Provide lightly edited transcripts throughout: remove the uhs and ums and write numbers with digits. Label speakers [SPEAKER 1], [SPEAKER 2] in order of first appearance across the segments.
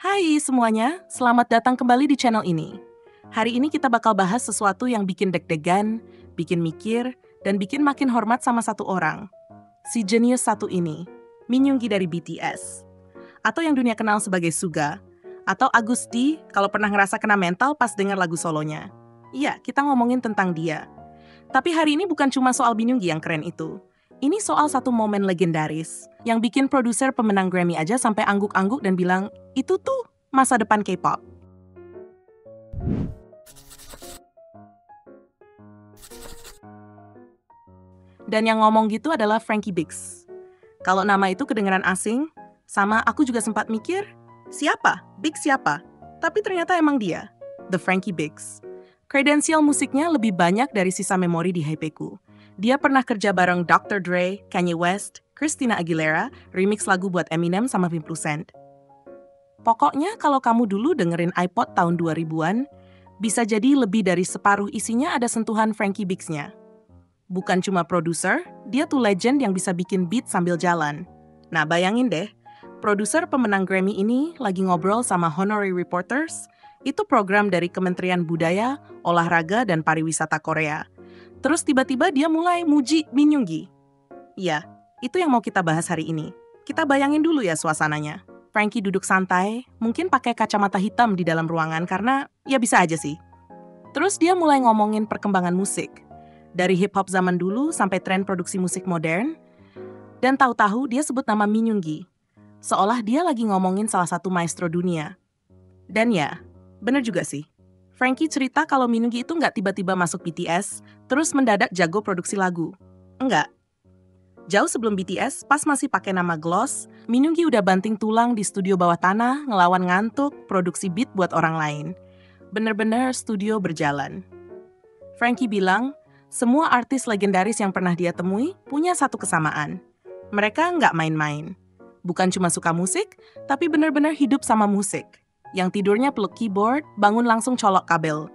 [SPEAKER 1] Hai semuanya, selamat datang kembali di channel ini. Hari ini kita bakal bahas sesuatu yang bikin deg-degan, bikin mikir, dan bikin makin hormat sama satu orang. Si jenius satu ini, Min Yoongi dari BTS. Atau yang dunia kenal sebagai Suga. Atau Agusti kalau pernah ngerasa kena mental pas dengar lagu solonya. Iya, kita ngomongin tentang dia. Tapi hari ini bukan cuma soal Min Yoongi yang keren itu. Ini soal satu momen legendaris yang bikin produser pemenang Grammy aja sampai angguk-angguk dan bilang, itu tuh masa depan K-pop. Dan yang ngomong gitu adalah Frankie Biggs. Kalau nama itu kedengaran asing, sama aku juga sempat mikir, siapa? Biggs siapa? Tapi ternyata emang dia, The Frankie Biggs. Kredensial musiknya lebih banyak dari sisa memori di HP-ku. Dia pernah kerja bareng Dr. Dre, Kanye West, Christina Aguilera, remix lagu buat Eminem sama 50 Cent. Pokoknya kalau kamu dulu dengerin iPod tahun 2000-an, bisa jadi lebih dari separuh isinya ada sentuhan Frankie Biggs-nya. Bukan cuma produser, dia tuh legend yang bisa bikin beat sambil jalan. Nah, bayangin deh, produser pemenang Grammy ini lagi ngobrol sama Honorary Reporters, itu program dari Kementerian Budaya, Olahraga, dan Pariwisata Korea. Terus tiba-tiba dia mulai muji Min Yoongi. Iya, itu yang mau kita bahas hari ini. Kita bayangin dulu ya suasananya. Frankie duduk santai, mungkin pakai kacamata hitam di dalam ruangan karena ya bisa aja sih. Terus dia mulai ngomongin perkembangan musik. Dari hip-hop zaman dulu sampai tren produksi musik modern. Dan tahu-tahu dia sebut nama Min Yoongi. Seolah dia lagi ngomongin salah satu maestro dunia. Dan ya, bener juga sih. Frankie cerita kalau Min Yoongi itu nggak tiba-tiba masuk BTS, terus mendadak jago produksi lagu. Enggak. Jauh sebelum BTS, pas masih pakai nama Gloss, Min Yoongi udah banting tulang di studio bawah tanah, ngelawan ngantuk, produksi beat buat orang lain. Bener-bener studio berjalan. Frankie bilang, semua artis legendaris yang pernah dia temui punya satu kesamaan. Mereka nggak main-main. Bukan cuma suka musik, tapi bener-bener hidup sama musik. Yang tidurnya peluk keyboard, bangun langsung colok kabel.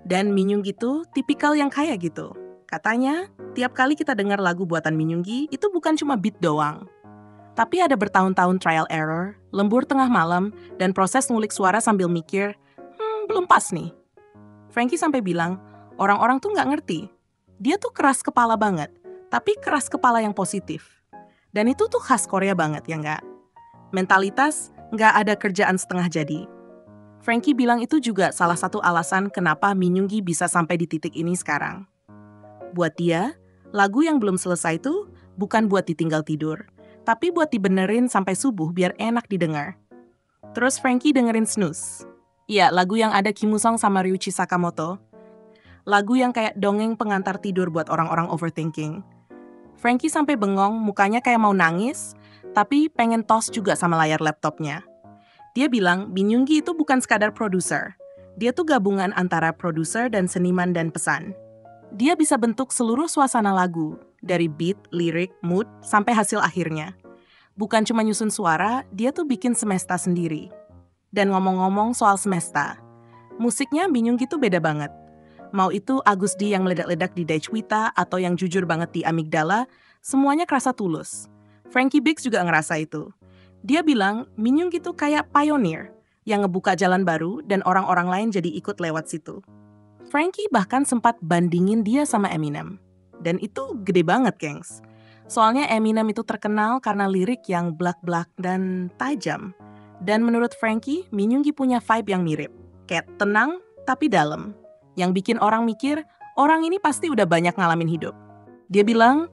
[SPEAKER 1] Dan Min Yoongi tuh tipikal yang kayak gitu. Katanya, tiap kali kita dengar lagu buatan Min Yoongi, itu bukan cuma beat doang. Tapi ada bertahun-tahun trial error, lembur tengah malam, dan proses ngulik suara sambil mikir, belum pas nih. Frankie sampai bilang, orang-orang tuh nggak ngerti. Dia tuh keras kepala banget, tapi keras kepala yang positif. Dan itu tuh khas Korea banget, ya nggak? Mentalitas, nggak ada kerjaan setengah jadi. Frankie bilang itu juga salah satu alasan kenapa Min Yoongi bisa sampai di titik ini sekarang. Buat dia, lagu yang belum selesai itu bukan buat ditinggal tidur, tapi buat dibenerin sampai subuh biar enak didengar. Terus Frankie dengerin Snooze. Iya, lagu yang ada Kim Woo Sung sama Ryuichi Sakamoto. Lagu yang kayak dongeng pengantar tidur buat orang-orang overthinking. Frankie sampai bengong, mukanya kayak mau nangis, tapi pengen tos juga sama layar laptopnya. Dia bilang, Min Yoongi itu bukan sekadar produser. Dia tuh gabungan antara produser dan seniman dan pesan. Dia bisa bentuk seluruh suasana lagu, dari beat, lirik, mood, sampai hasil akhirnya. Bukan cuma nyusun suara, dia tuh bikin semesta sendiri. Dan ngomong-ngomong soal semesta, musiknya Min Yoongi tuh beda banget. Mau itu Agus D yang meledak-ledak di Daechwita atau yang jujur banget di Amigdala, semuanya kerasa tulus. Frankie Biggs juga ngerasa itu. Dia bilang, Min Yoongi tuh kayak pioneer, yang ngebuka jalan baru dan orang-orang lain jadi ikut lewat situ. Frankie bahkan sempat bandingin dia sama Eminem. Dan itu gede banget, gengs. Soalnya Eminem itu terkenal karena lirik yang blak-blak dan tajam. Dan menurut Frankie, Min Yoongi punya vibe yang mirip. Kayak tenang, tapi dalam. Yang bikin orang mikir, orang ini pasti udah banyak ngalamin hidup. Dia bilang,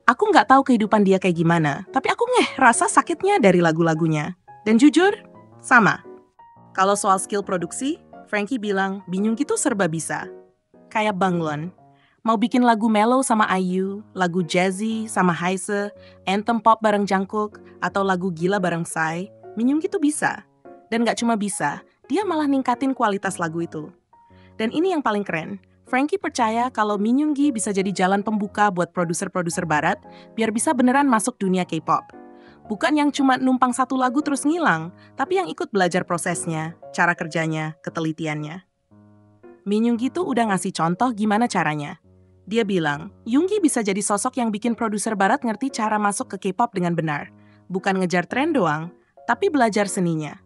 [SPEAKER 1] aku nggak tahu kehidupan dia kayak gimana, tapi aku rasa sakitnya dari lagu-lagunya. Dan jujur, sama. Kalau soal skill produksi, Frankie bilang, Min Yoongi tuh serba bisa. Kayak Banglon. Mau bikin lagu mellow sama IU, lagu jazzy sama Haese, anthem pop bareng Jungkook, atau lagu gila bareng Psy, Min Yoongi tuh bisa. Dan nggak cuma bisa, dia malah ningkatin kualitas lagu itu. Dan ini yang paling keren. Frankie percaya kalau Min Yoongi bisa jadi jalan pembuka buat produser-produser barat biar bisa beneran masuk dunia K-pop. Bukan yang cuma numpang satu lagu terus ngilang, tapi yang ikut belajar prosesnya, cara kerjanya, ketelitiannya. Min Yoongi tuh udah ngasih contoh gimana caranya. Dia bilang, Yoongi bisa jadi sosok yang bikin produser barat ngerti cara masuk ke K-pop dengan benar. Bukan ngejar tren doang, tapi belajar seninya.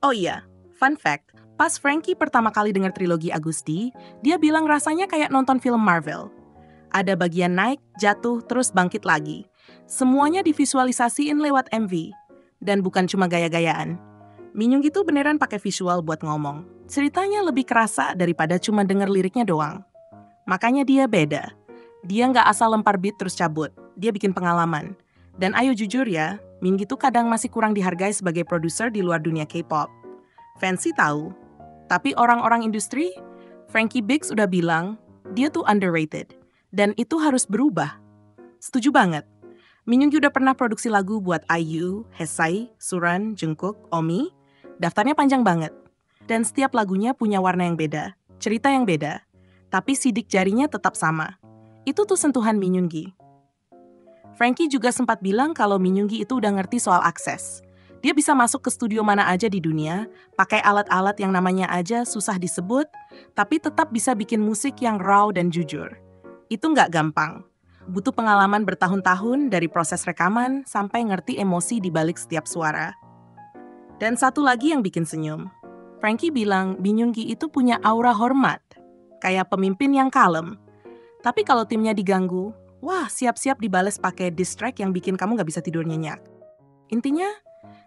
[SPEAKER 1] Oh iya, fun fact, pas Frankie pertama kali dengar trilogi Agusti, dia bilang rasanya kayak nonton film Marvel. Ada bagian naik, jatuh, terus bangkit lagi. Semuanya divisualisasiin lewat MV. Dan bukan cuma gaya-gayaan. Minyoung itu beneran pakai visual buat ngomong. Ceritanya lebih kerasa daripada cuma denger liriknya doang. Makanya dia beda. Dia nggak asal lempar beat terus cabut. Dia bikin pengalaman. Dan ayo jujur ya, Mingi tuh kadang masih kurang dihargai sebagai produser di luar dunia K-pop. Fans sih tahu. Tapi orang-orang industri, Frankie Biggs udah bilang, dia tuh underrated. Dan itu harus berubah. Setuju banget. Minyoung udah pernah produksi lagu buat IU, Hesai, Suran, Jungkook, Omi. Daftarnya panjang banget. Dan setiap lagunya punya warna yang beda, cerita yang beda. Tapi sidik jarinya tetap sama. Itu tuh sentuhan Minyoung. Frankie juga sempat bilang kalau Minyoung itu udah ngerti soal akses. Dia bisa masuk ke studio mana aja di dunia, pakai alat-alat yang namanya aja susah disebut, tapi tetap bisa bikin musik yang raw dan jujur. Itu nggak gampang. Butuh pengalaman bertahun-tahun dari proses rekaman sampai ngerti emosi di balik setiap suara. Dan satu lagi yang bikin senyum. Frankie bilang Minyoung itu punya aura hormat, kayak pemimpin yang kalem. Tapi kalau timnya diganggu, wah siap-siap dibales pakai diss track yang bikin kamu gak bisa tidur nyenyak. Intinya,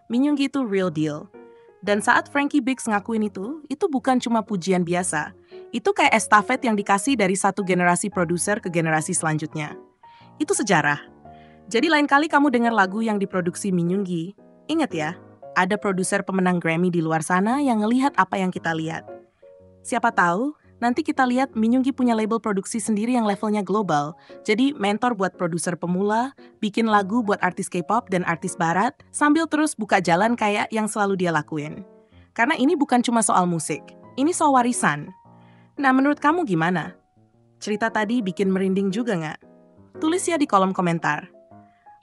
[SPEAKER 1] Minyoung itu real deal. Dan saat Frankie Biggs ngakuin itu bukan cuma pujian biasa. Itu kayak estafet yang dikasih dari satu generasi produser ke generasi selanjutnya. Itu sejarah. Jadi lain kali kamu dengar lagu yang diproduksi Minyoung, ingat ya, ada produser pemenang Grammy di luar sana yang ngelihat apa yang kita lihat. Siapa tahu, nanti kita lihat Minyoung punya label produksi sendiri yang levelnya global. Jadi mentor buat produser pemula, bikin lagu buat artis K-pop dan artis barat, sambil terus buka jalan kayak yang selalu dia lakuin. Karena ini bukan cuma soal musik, ini soal warisan. Nah, menurut kamu gimana? Cerita tadi bikin merinding juga nggak? Tulis ya di kolom komentar.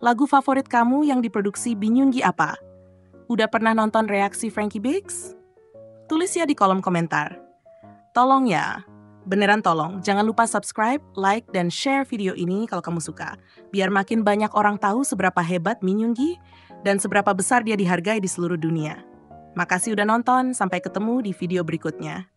[SPEAKER 1] Lagu favorit kamu yang diproduksi Minyoung apa? Udah pernah nonton reaksi Frankie Biggs? Tulis ya di kolom komentar. Tolong ya, beneran tolong, jangan lupa subscribe, like, dan share video ini kalau kamu suka. Biar makin banyak orang tahu seberapa hebat Minyoung dan seberapa besar dia dihargai di seluruh dunia. Makasih udah nonton, sampai ketemu di video berikutnya.